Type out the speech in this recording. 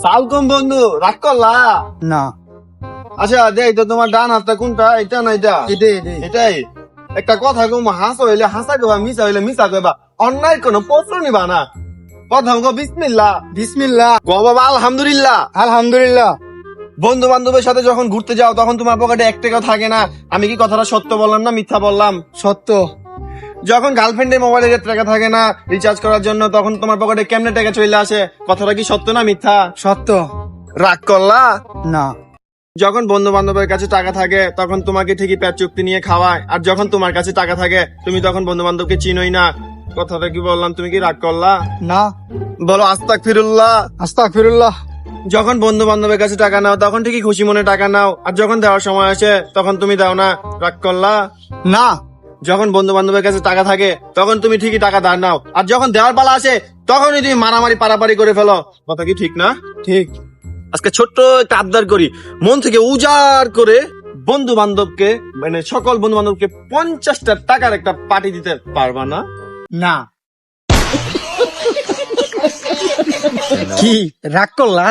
সালকম বন্ধু, রাগ করলা? না, আচ্ছা দেখ তো, তোমার ডান হাতটা কোনটা? এটা না এটা? এটাই। একটা কথা কম, হাসা হইলে হাসা কবা, মিশা হইলে মিশা কবা, অন্যায় কোনো প্রশ্ন নিবা না। প্রথম গো বিসমিল্লাহ, বিসমিল্লাহ, গো বাবা আলহামদুলিল্লাহ। আলহামদুলিল্লাহ। বন্ধু বান্ধবের সাথে যখন ঘুরতে যাও তখন তোমার পকেটে 1 টাকা থাকে না, আমি কি কথাটা সত্য বললাম না মিথ্যা বললাম? সত্য। যখন গার্লফ্রেন্ডের মোবাইলে টাকা থাকে না রিচার্জ করার জন্য, তখন তোমার পকেটে কেমনে টাকা চলে আসে? কথাটা কি সত্য না মিথ্যা? সত্য। রাগ করলা? না, যখন বন্ধু বান্ধবের কাছে টাকা থাকে তখন তোমাকে ঠিকই পেট চুক্তি নিয়ে খাওয়ায়, আর যখন তোমার কাছে টাকা থাকে তুমি তখন বন্ধু বান্ধবকে চিনোই না। কথাটা কি বললাম, তুমি কি রাগ করলা? না। বলো আস্তাগফিরুল্লাহ। আস্তাগফিরুল্লাহ। যখন বন্ধু বান্ধবের কাছে টাকা নাও তখন ঠিকই খুশি মনে টাকা নাও, আর যখন দেওয়ার সময় আসে তখন তুমি দাও না। রাগ করলা? না। যখন বন্ধু বান্ধবের কাছে টাকা থাকে তখন তুমি ঠিকই টাকা ধার নাও, আর যখন দেওয়ার পালা আসে তখনই তুমি মারামারি পারাপারি করে ফেলো। কথা কি ঠিক না? ঠিক। আজকে ছোট্ট একটা আবদার করি, মন থেকে উজাড় করে বন্ধু বান্ধবকে, মানে সকল বন্ধু বান্ধবকে 50টা টাকার একটা পার্টি দিতে পারবা না? না। কি রাগ করলা?